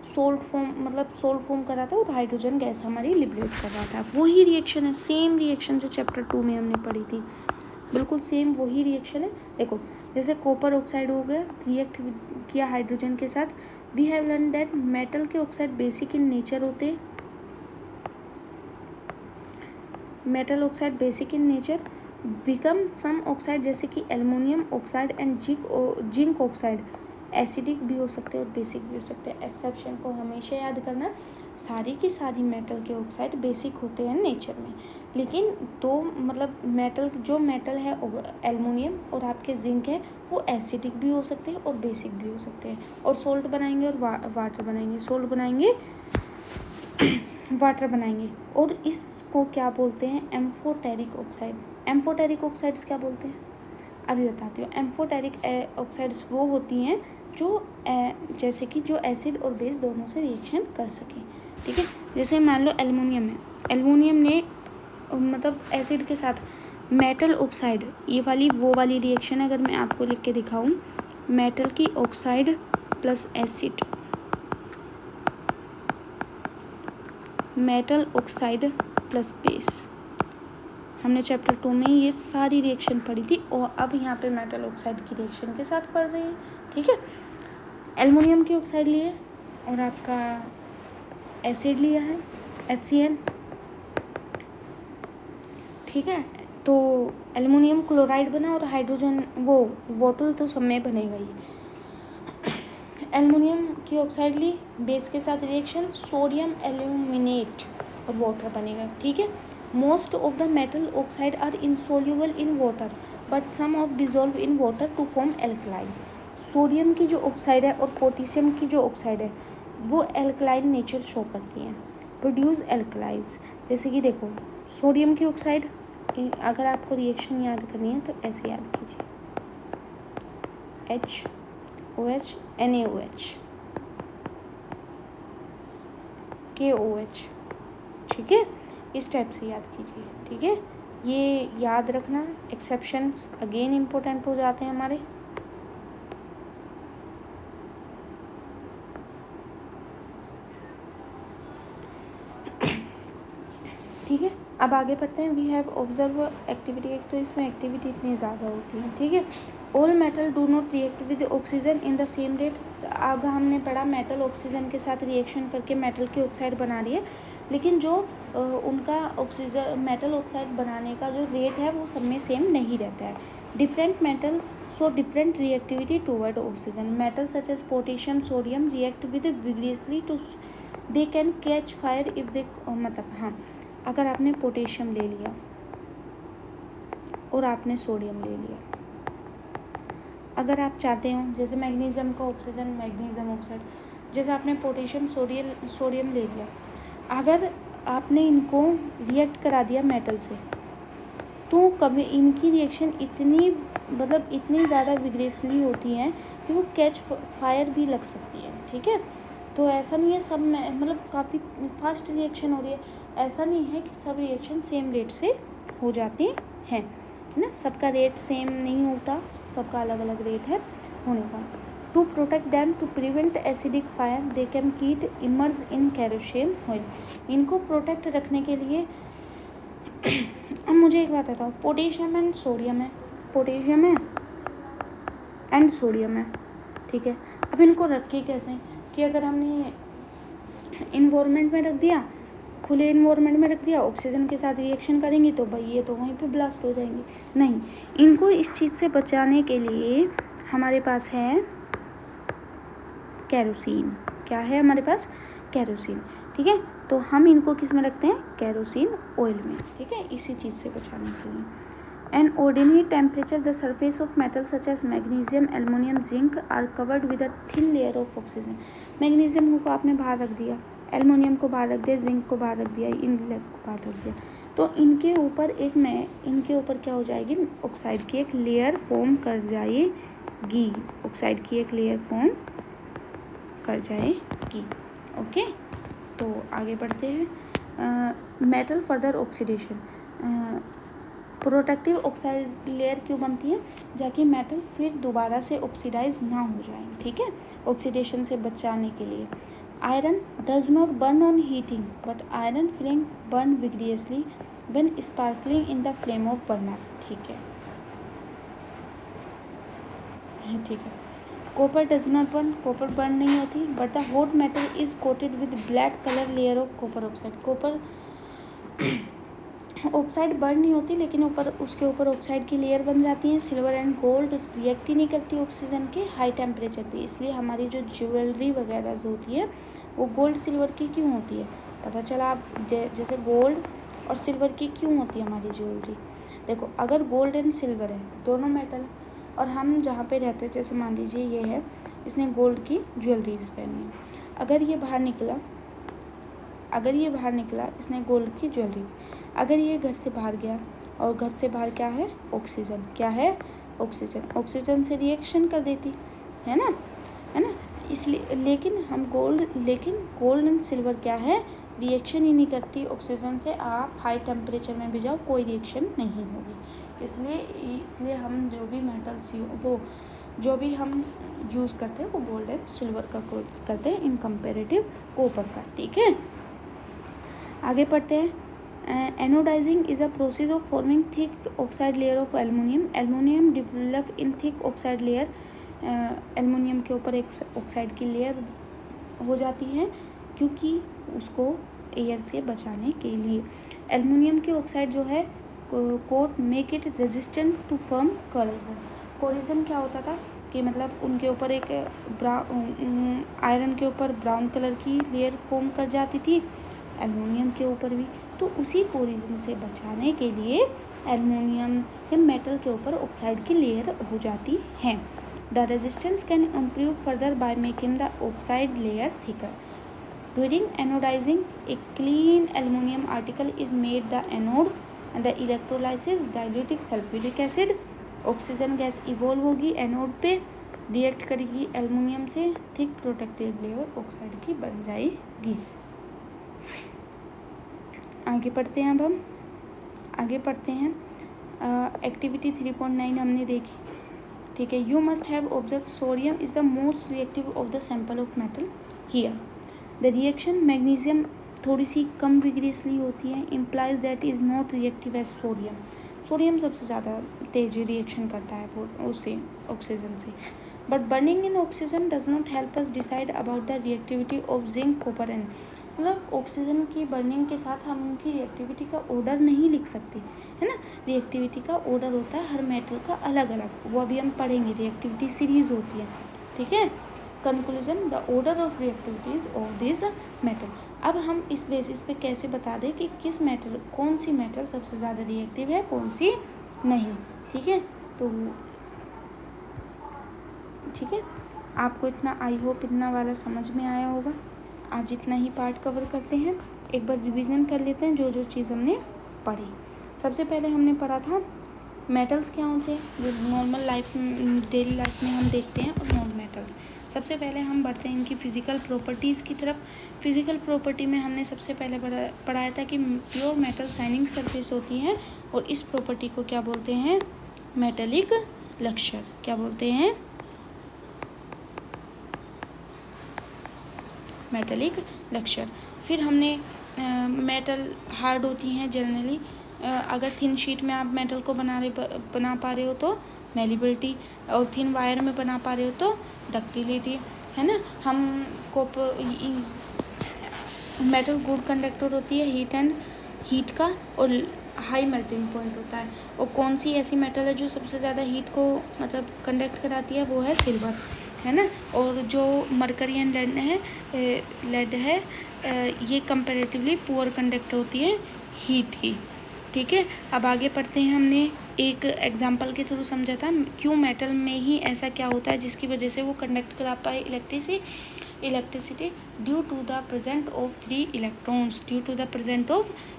सोल्ट फॉर्म कर रहा था और हाइड्रोजन गैस हमारी लिबरेट कर रहा था। वही रिएक्शन है, सेम रिएक्शन जो चैप्टर 2 में हमने पढ़ी थी, बिल्कुल सेम वही रिएक्शन है। देखो जैसे कॉपर ऑक्साइड हो गया, रिएक्ट किया हाइड्रोजन के साथ। We have learn that metal के ऑक्साइड बेसिक इन नेचर होते हैं, metal oxide basic in nature. Become some oxide जैसे कि aluminium oxide and zinc oxide acidic भी हो सकते हैं और बेसिक भी हो सकते हैं। एक्सेप्शन को हमेशा याद करना, सारी की सारी मेटल के ऑक्साइड बेसिक होते हैं नेचर में, लेकिन दो मतलब जो मेटल है एल्युमिनियम और आपके जिंक है वो एसिडिक भी हो सकते हैं और बेसिक भी हो सकते हैं। और सोल्ट बनाएंगे और वाटर बनाएंगे। सोल्ट बनाएंगे वाटर बनाएंगे और इसको क्या बोलते हैं, एम्फोटेरिक ऑक्साइड। एम्फोटेरिक ऑक्साइड्स क्या बोलते हैं अभी बताती हूँ। एम्फोटेरिक ऑक्साइड्स वो होती हैं जो जैसे कि जो एसिड और बेस दोनों से रिएक्शन कर सके, ठीक है। जैसे मान लो एल्युमिनियम है, एल्युमिनियम ने मतलब एसिड के साथ मेटल ऑक्साइड, ये वो वाली रिएक्शन अगर मैं आपको लिख के दिखाऊं, मेटल की oxide plus acid, metal oxide plus base, हमने चैप्टर 2 में ये सारी रिएक्शन पढ़ी थी और अब यहाँ पे मेटल ऑक्साइड की रिएक्शन के साथ पढ़ रहे हैं, ठीक है। एल्युमिनियम की ऑक्साइड लिए और आपका एसिड लिया है HCl, ठीक है। तो एल्युमिनियम क्लोराइड बना और हाइड्रोजन वो वाटर तो सब में बनेगा ही। एल्युमिनियम की ऑक्साइड ली, बेस के साथ रिएक्शन, सोडियम एल्यूमिनेट और वाटर बनेगा, ठीक है। Most of the metal oxide are insoluble in water but some of dissolve in water to form alkaline. Sodium की जो ऑक्साइड है और पोटेशियम की जो ऑक्साइड है वो एल्कलाइन नेचर शो करती हैं, प्रोड्यूस एल्कलाइज। जैसे कि देखो सोडियम की ऑक्साइड, अगर आपको रिएक्शन याद करनी है तो ऐसे याद कीजिए, HOH NaOH KOH, ठीक है, इस टाइप से याद कीजिए, ठीक है। ये याद रखना, एक्सेप्शंस अगेन इम्पोर्टेंट हो जाते हैं हमारे। ठीक है, अब आगे बढ़ते हैं। वी हैव ऑब्जर्व एक्टिविटी, एक तो इसमें एक्टिविटी इतनी ज़्यादा होती है, ठीक है। All metal do not react with oxygen in the same rate. अब हमने पढ़ा मेटल ऑक्सीजन के साथ रिएक्शन करके मेटल की ऑक्साइड बना रही है, लेकिन जो उनका ऑक्सीजन मेटल ऑक्साइड बनाने का जो रेट है वो सब में सेम नहीं रहता है। Different metal so different reactivity toward oxygen. Metal such as potassium sodium react with vigorously to they can catch fire if they, मतलब हाँ, अगर आपने पोटेशियम ले लिया और आपने सोडियम ले लिया, अगर आप चाहते हो जैसे मैग्नीशियम का ऑक्सीजन मैग्नीशियम ऑक्साइड, जैसे आपने पोटेशियम सोडियम ले लिया, अगर आपने इनको रिएक्ट करा दिया मेटल से तो कभी इनकी रिएक्शन इतनी मतलब इतनी ज़्यादा विग्रेसली होती हैं कि वो कैच फायर भी लग सकती है, ठीक है। तो ऐसा नहीं है सब में मतलब काफ़ी फास्ट रिएक्शन हो रही है, ऐसा नहीं है कि सब रिएक्शन सेम रेट से हो जाती हैं, है ना। सबका रेट सेम नहीं होता, सबका अलग अलग रेट है होने का। To protect them to prevent acidic fire they can keep immerse in kerosene oil. इनको प्रोटेक्ट रखने के लिए अब मुझे एक बात बताओ, पोटेशियम एंड सोडियम है, पोटेशियम है एंड सोडियम है, ठीक है। अब इनको रखे कैसे कि अगर हमने इन्वायरमेंट में रख दिया, खुले इन्वायरमेंट में रख दिया, ऑक्सीजन के साथ रिएक्शन करेंगी तो भाई ये तो वहीं पे ब्लास्ट हो जाएंगे, नहीं। इनको इस चीज़ से बचाने के लिए हमारे पास है कैरोसिन। क्या है हमारे पास? कैरोसिन, ठीक है। तो हम इनको किस में रखते हैं? कैरोसिन ऑयल में, ठीक है, इसी चीज़ से बचाने के लिए। An ordinary temperature the surface of metal such as magnesium aluminium zinc are covered with a thin layer of oxygen. Magnesium को आपने बाहर रख दिया, एल्युमिनियम को बाहर रख दिया, जिंक को बाहर रख दिया, इन को बाहर रख दिया, तो इनके ऊपर इनके ऊपर क्या हो जाएगी? ऑक्साइड की एक लेयर फॉर्म कर जाएगी, ऑक्साइड की एक लेयर फॉर्म कर जाएगी, ओके। तो आगे बढ़ते हैं। Metal further oxidation, protective oxide layer क्यों बनती है? जाकि मेटल फिर दोबारा से ऑक्सीडाइज ना हो जाए, ठीक है, ऑक्सीडेशन से बचाने के लिए। Iron does not burn on heating but iron flame burn vigorously when sparkling in the flame of burner, ठीक है, ठीक है। Copper does not burn, copper burn नहीं होती, but the hot metal is coated with black colour layer of copper oxide. Copper oxide burn नहीं होती लेकिन ऊपर उसके ऊपर ऑक्साइड की लेयर बन जाती है। सिल्वर एंड गोल्ड रिएक्ट ही नहीं करती ऑक्सीजन के हाई टेम्परेचर पे, इसलिए हमारी जो ज्वेलरी वगैरह जो होती है वो गोल्ड सिल्वर की क्यों होती है? पता चला आप जैसे गोल्ड और सिल्वर की क्यों होती है हमारी ज्वेलरी? देखो, अगर गोल्ड एंड सिल्वर है दोनों मेटल, और हम जहाँ पे रहते हैं जैसे मान लीजिए ये है, इसने गोल्ड की ज्वेलरीज पहनी है, अगर ये बाहर निकला अगर ये बाहर निकला, इसने गोल्ड की ज्वेलरी, अगर ये घर से बाहर गया, और घर से बाहर क्या है, ऑक्सीजन, क्या है, ऑक्सीजन, ऑक्सीजन से रिएक्शन कर देती है ना, है ना। इसलिए लेकिन गोल्ड एंड सिल्वर क्या है, रिएक्शन ही नहीं करती ऑक्सीजन से। आप हाई टेम्परेचर में भी जाओ, कोई रिएक्शन नहीं होगी। इसलिए हम जो भी मेटल्स जो भी हम यूज़ करते हैं वो गोल्ड एंड सिल्वर का करते हैं इन कंपेरेटिव कॉपर का। ठीक है, आगे पढ़ते हैं। Anodizing is a process of forming thick oxide layer of aluminium. Aluminium develop in thick oxide layer. Aluminium के ऊपर एक ऑक्साइड की लेयर हो जाती है, क्योंकि उसको एयर से बचाने के लिए। एल्युमिनियम के ऑक्साइड जो है coat make it resistant to firm corrosion. Corrosion क्या होता था कि मतलब उनके ऊपर एक आयरन के ऊपर ब्राउन कलर की लेयर फॉर्म कर जाती थी, एल्युमिनियम के ऊपर भी। तो उसी कोरोजन से बचाने के लिए एल्युमिनियम या मेटल के ऊपर ऑक्साइड की लेयर हो जाती है। The resistance can improve further by making the oxide layer thicker. During anodizing, a clean aluminum article is made the anode and the electrolysis dilutic sulfuric acid। Oxygen gas evolve होगी एनोड पे, रिएक्ट करेगी एल्युमिनियम से, थिक प्रोटेक्टिव लेयर ऑक्साइड की बन जाएगी। आगे पढ़ते हैं, अब हम आगे पढ़ते हैं। एक्टिविटी 3.9 हमने देखी। ठीक है, you must have observe sodium is the most reactive of the sample of metal here. The reaction magnesium थोड़ी सी कम विग्रियसली होती है, implies that is not reactive as sodium. Sodium सबसे ज़्यादा तेज रिएक्शन करता है वो उससे, ऑक्सीजन से। But burning in oxygen does not help us decide about the reactivity of zinc copper and. मतलब ऑक्सीजन की बर्निंग के साथ हम उनकी रिएक्टिविटी का ऑर्डर नहीं लिख सकते, है ना। रिएक्टिविटी का ऑर्डर होता है हर मेटल का अलग अलग, वो अभी हम पढ़ेंगे, रिएक्टिविटी सीरीज होती है। ठीक है, conclusion, the order of reactivities of this metal. अब हम इस बेसिस पे कैसे बता दें कि किस मेटल, कौन सी मेटल सबसे ज़्यादा रिएक्टिव है, कौन सी नहीं। ठीक है, तो ठीक है, आपको इतना आई होप इतना वाला समझ में आया होगा। आज इतना ही पार्ट कवर करते हैं, एक बार रिवीजन कर लेते हैं जो जो चीज़ हमने पढ़ी। सबसे पहले हमने पढ़ा था मेटल्स क्या होते हैं, जो नॉर्मल लाइफ डेली लाइफ में हम देखते हैं, और नॉन मेटल्स। सबसे पहले हम बढ़ते हैं इनकी फ़िज़िकल प्रॉपर्टीज़ की तरफ। फ़िज़िकल प्रॉपर्टी में हमने सबसे पहले पढ़ाया था कि प्योर मेटल शाइनिंग सरफेस होती है, और इस प्रॉपर्टी को क्या बोलते हैं, मेटेलिक लक्ष्यर। क्या बोलते हैं, मेटेलिक लक्ष्यर। फिर हमने मेटल हार्ड होती हैं जनरली, अगर थिन शीट में आप मेटल को बना पा रहे हो तो मेलिबिलिटी, और थिन वायर में बना पा रहे हो तो डक्टिलिटी, है ना। हम मेटल गुड कंडक्टर होती है हीट का, और हाई मेल्टिंग पॉइंट होता है। और कौन सी ऐसी मेटल है जो सबसे ज़्यादा हीट को मतलब कंडक्ट कराती है, वो है सिल्वर, है ना। और जो मरकरी एंड लेड है ये कंपैरेटिवली पुअर कंडक्टर होती है हीट की। ठीक है, अब आगे पढ़ते हैं। हमने एक एग्जांपल के थ्रू समझा था क्यों मेटल में ही ऐसा क्या होता है जिसकी वजह से वो कंडक्ट करा पाए electricity, due to the present of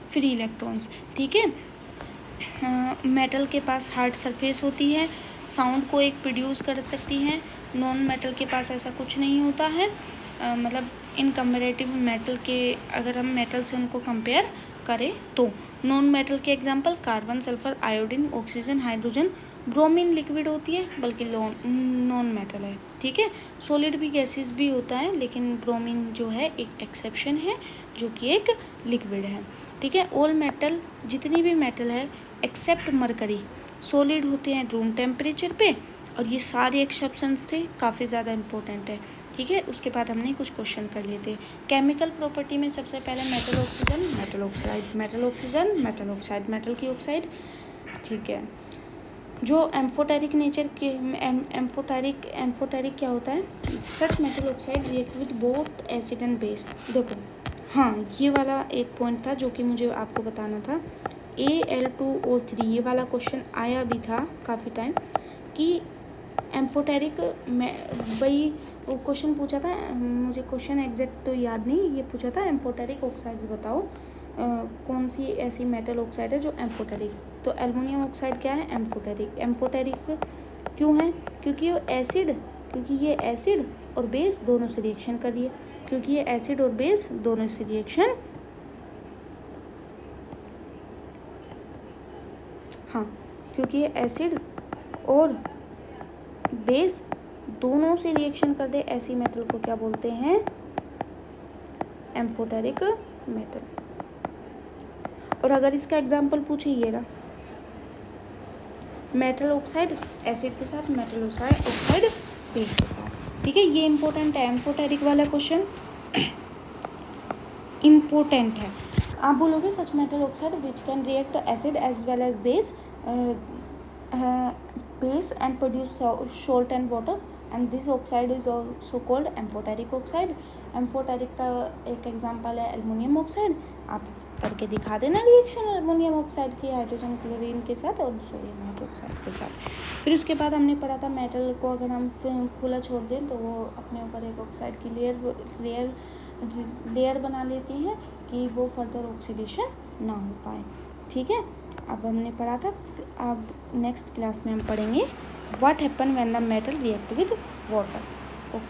free electrons. ठीक है, मेटल के पास हार्ड सरफेस होती है, साउंड को एक प्रोड्यूस कर सकती हैं। नॉन मेटल के पास ऐसा कुछ नहीं होता है, मतलब इन कंपेरेटिव मेटल के, अगर हम मेटल से उनको कंपेयर करें तो। नॉन मेटल के example carbon, sulphur, iodine, oxygen, hydrogen. Bromine liquid होती है बल्कि नॉन मेटल है। ठीक है, सॉलिड भी गैसेस भी होता है, लेकिन ब्रोमीन जो है एक एक्सेप्शन है जो कि एक लिक्विड है। ठीक है, ऑल मेटल, जितनी भी मेटल है एक्सेप्ट मरकरी, सॉलिड होते हैं रूम टेम्परेचर पे, और ये सारे एक्सेप्शंस थे, काफ़ी ज़्यादा इंपॉर्टेंट है। ठीक है, उसके बाद हमने कुछ क्वेश्चन कर लिए थे। केमिकल प्रॉपर्टी में सबसे पहले metal oxygen, metal oxide, metal oxygen, metal oxide, metal की ऑक्साइड। ठीक है, जो एम्फोटेरिक नेचर के एम्फोटेरिक क्या होता है, such metal oxide react with both acid and base. देखो, हाँ, ये वाला एक पॉइंट था जो कि मुझे आपको बताना था। Al2O3 ये वाला क्वेश्चन आया भी था काफ़ी टाइम कि एम्फोटेरिक भाई वो क्वेश्चन पूछा था, मुझे क्वेश्चन एग्जैक्ट तो याद नहीं, ये पूछा था एम्फोटेरिक ऑक्साइड्स बताओ कौन सी ऐसी मेटल ऑक्साइड है जो एम्फोटेरिक। तो एल्युमिनियम ऑक्साइड क्या है, एम्फोटेरिक। एम्फोटेरिक क्यों है, क्योंकि ये एसिड और बेस दोनों से रिएक्शन कर रही है, क्योंकि ये एसिड और बेस दोनों से रिएक्शन, हाँ, क्योंकि ये एसिड और बेस दोनों से रिएक्शन कर दे, ऐसी मेटल को क्या बोलते हैं, एम्फोटेरिक मेटल। और अगर इसका एग्जाम्पल पूछे, ये रहा मेटल ऑक्साइड एसिड के साथ, मेटल ऑक्साइड बेस के साथ। ठीक है, ये इंपॉर्टेंट है, एम्फोटेरिक वाला क्वेश्चन इम्पोर्टेंट है। आप बोलोगे such metal oxide which can react acid as well as base and produce salt and water, and this oxide is also called amphoteric oxide. Amphoteric का एक एग्जांपल है एल्युमिनियम ऑक्साइड। आप करके दिखा देना रिएक्शन एल्युमिनियम ऑक्साइड की हाइड्रोजन क्लोरीन के साथ और सोडियम हाइड्रोक्साइड के साथ। फिर उसके बाद हमने पढ़ा था मेटल को अगर हम खुला छोड़ दें तो वो अपने ऊपर एक ऑक्साइड की लेयर बना लेती है कि वो फर्दर ऑक्सीडेशन ना हो पाए। ठीक है, अब हमने पढ़ा था। अब नेक्स्ट क्लास में हम पढ़ेंगे what happen when the metal react with water. Okay.